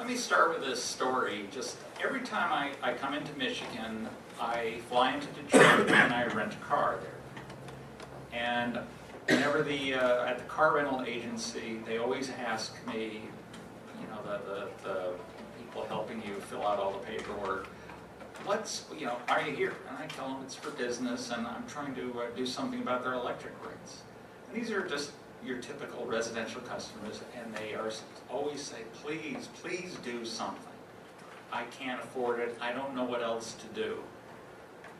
Let me start with this story. Just every time I come into Michigan, I fly into Detroit and I rent a car there. And whenever at the car rental agency, they always ask me, you know, the people helping you fill out all the paperwork, are you here? And I tell them it's for business and I'm trying to do something about their electric rates. And these are just your typical residential customers, and they always say, please, please do something. I can't afford it. I don't know what else to do.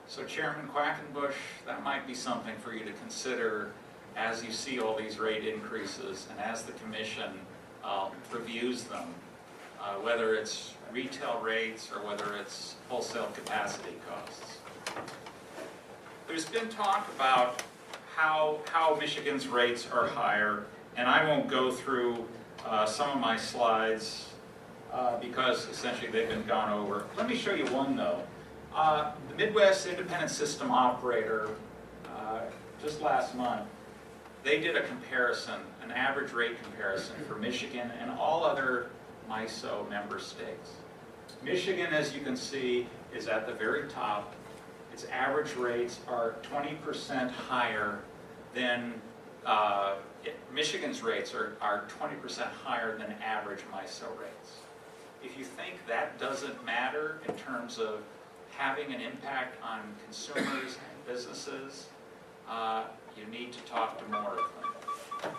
So Chairman Quackenbush, that might be something for you to consider as you see all these rate increases and as the commission reviews them, whether it's retail rates or whether it's wholesale capacity costs. There's been talk about how Michigan's rates are higher, and I won't go through some of my slides because essentially they've been gone over. Let me show you one though. The Midwest Independent System Operator, just last month, they did a comparison, an average rate comparison for Michigan and all other MISO member states. Michigan, as you can see, is at the very top. Its average rates are 20% higher than, Michigan's rates are 20% higher than average MISO rates. If you think that doesn't matter in terms of having an impact on consumers and businesses, you need to talk to more of them.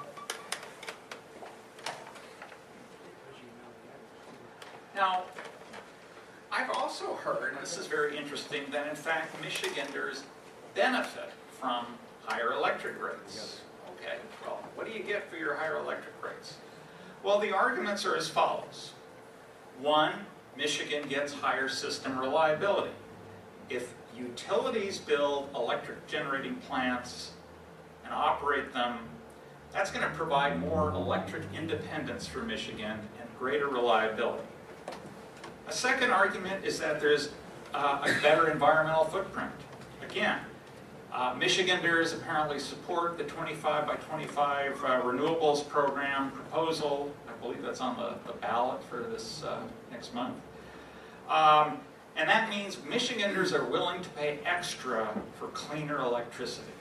Now, I've also heard, and this is very interesting, that in fact Michiganders benefit from higher electric rates. Okay, well, what do you get for your higher electric rates? Well, the arguments are as follows. One, Michigan gets higher system reliability. If utilities build electric generating plants and operate them, that's going to provide more electric independence for Michigan and greater reliability. A second argument is that there's a better environmental footprint. Again, Michiganders apparently support the 25 by 25 renewables program proposal. I believe that's on the ballot for this next month. And that means Michiganders are willing to pay extra for cleaner electricity.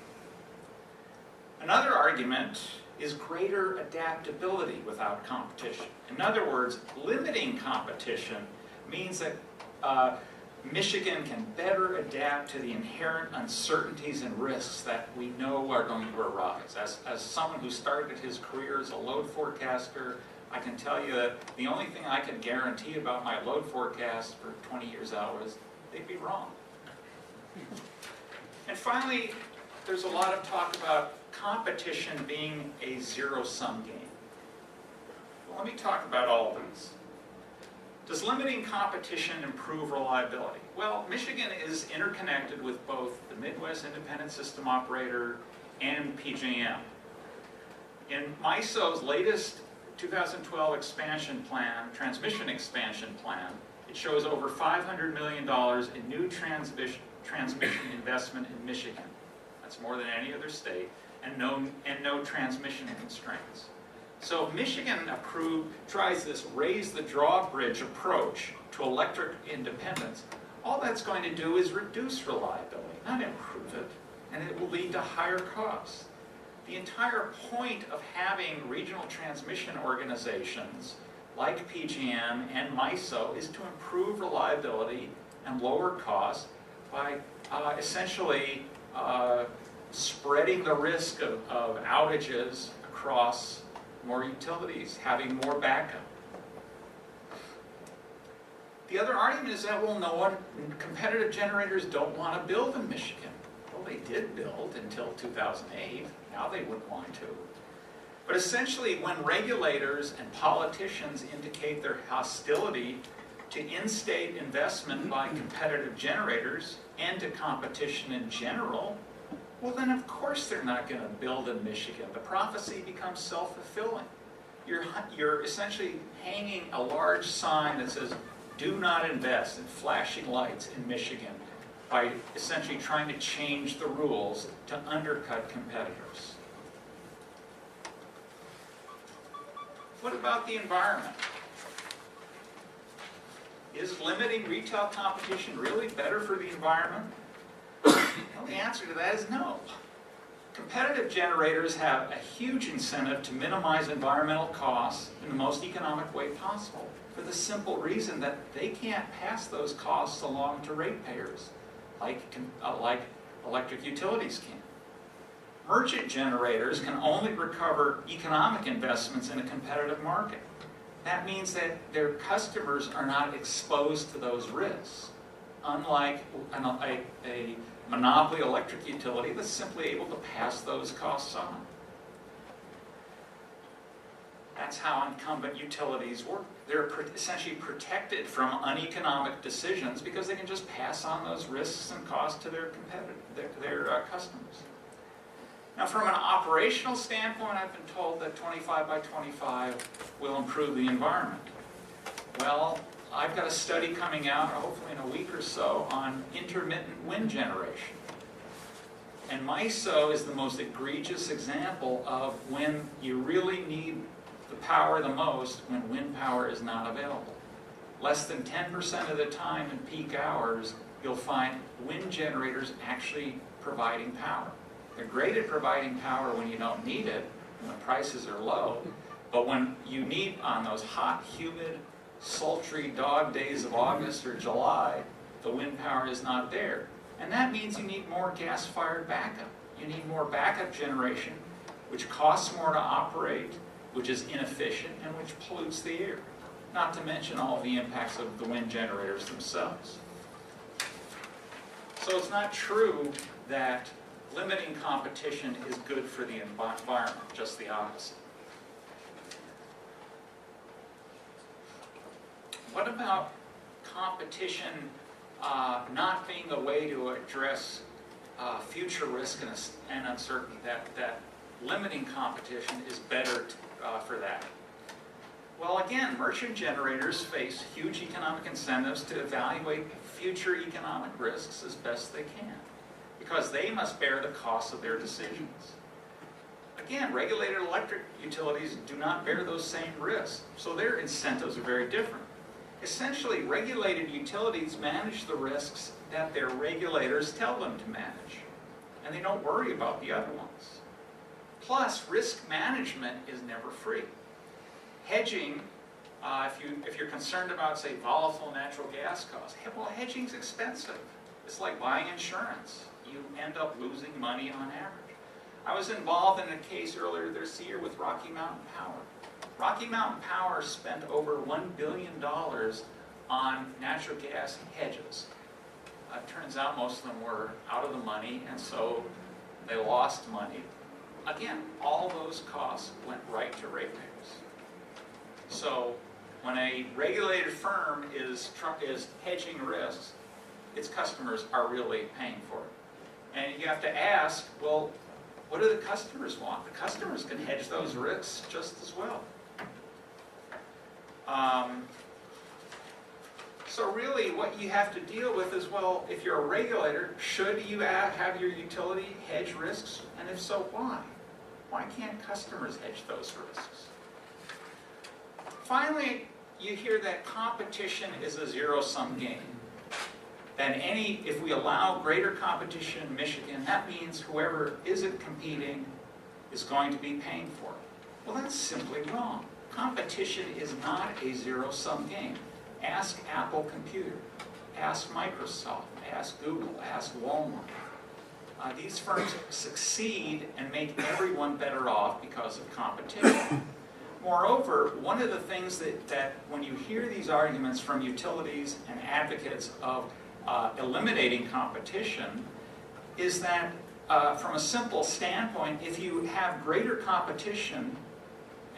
Another argument is greater adaptability without competition. In other words, limiting competition means that Michigan can better adapt to the inherent uncertainties and risks that we know are going to arise. As someone who started his career as a load forecaster, I can tell you that the only thing I can guarantee about my load forecast for 20 years out is they'd be wrong. And finally, there's a lot of talk about competition being a zero-sum game. Well, let me talk about all of these. Does limiting competition improve reliability? Well, Michigan is interconnected with both the Midwest Independent System Operator and PJM. In MISO's latest 2012 expansion plan, transmission expansion plan, it shows over $500 million in new transmission investment in Michigan. That's more than any other state, and no transmission constraints. So if Michigan tries this raise the drawbridge approach to electric independence, all that's going to do is reduce reliability, not improve it, and it will lead to higher costs. The entire point of having regional transmission organizations like PJM and MISO is to improve reliability and lower costs by essentially spreading the risk of outages across more utilities, having more backup. The other argument is that, well, competitive generators don't want to build in Michigan. Well, they did build until 2008. Now they wouldn't want to. But essentially, when regulators and politicians indicate their hostility to in-state investment by competitive generators and to competition in general, well then of course they're not going to build in Michigan. The prophecy becomes self-fulfilling. You're essentially hanging a large sign that says, do not invest, in flashing lights in Michigan by essentially trying to change the rules to undercut competitors. What about the environment? Is limiting retail competition really better for the environment? Well, the answer to that is no. Competitive generators have a huge incentive to minimize environmental costs in the most economic way possible, for the simple reason that they can't pass those costs along to ratepayers like electric utilities can. Merchant generators can only recover economic investments in a competitive market. That means that their customers are not exposed to those risks, unlike a monopoly electric utility that's simply able to pass those costs on. That's how incumbent utilities work. They're essentially protected from uneconomic decisions because they can just pass on those risks and costs to their customers. Now, from an operational standpoint, I've been told that 25 by 25 will improve the environment. Well, I've got a study coming out, hopefully in a week or so, on intermittent wind generation. And MISO is the most egregious example of when you really need the power the most when wind power is not available. Less than 10% of the time in peak hours, you'll find wind generators actually providing power. They're great at providing power when you don't need it, when the prices are low, but when you need, on those hot, humid, sultry dog days of August or July, the wind power is not there. And that means you need more gas-fired backup. You need more backup generation, which costs more to operate, which is inefficient, and which pollutes the air. Not to mention all the impacts of the wind generators themselves. So it's not true that limiting competition is good for the environment, just the opposite. What about competition not being a way to address future risk and uncertainty, that limiting competition is better for that? Well, again, merchant generators face huge economic incentives to evaluate future economic risks as best they can, because they must bear the costs of their decisions. Again, regulated electric utilities do not bear those same risks, so their incentives are very different. Essentially, regulated utilities manage the risks that their regulators tell them to manage, and they don't worry about the other ones. Plus, risk management is never free. Hedging, if you're concerned about, say, volatile natural gas costs, well, hedging's expensive. It's like buying insurance. You end up losing money on average. I was involved in a case earlier this year with Rocky Mountain Power. Rocky Mountain Power spent over $1 billion on natural gas hedges. It turns out most of them were out of the money, and so they lost money. Again, all those costs went right to ratepayers. So when a regulated firm is hedging risks, its customers are really paying for it. And you have to ask, well, what do the customers want? The customers can hedge those risks just as well. So really what you have to deal with is, well, if you're a regulator, should you have your utility hedge risks? And if so, why? Why can't customers hedge those risks? Finally, you hear that competition is a zero-sum game. That if we allow greater competition in Michigan, that means whoever isn't competing is going to be paying for it. Well, that's simply wrong. Competition is not a zero-sum game. Ask Apple Computer, ask Microsoft, ask Google, ask Walmart. These firms succeed and make everyone better off because of competition. Moreover, one of the things that when you hear these arguments from utilities and advocates of eliminating competition is that from a simple standpoint, if you have greater competition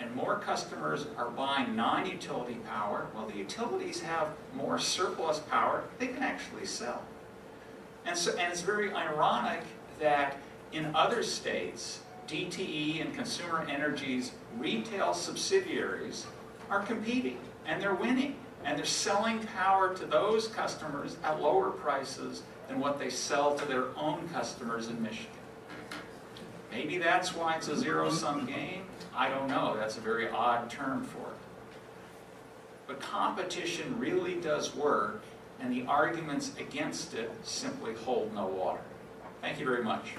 and more customers are buying non-utility power, well, the utilities have more surplus power they can actually sell. And it's very ironic that in other states, DTE and Consumer Energy's retail subsidiaries are competing, and they're winning, and they're selling power to those customers at lower prices than what they sell to their own customers in Michigan. Maybe that's why it's a zero-sum game. I don't know. That's a very odd term for it. But competition really does work, and the arguments against it simply hold no water. Thank you very much.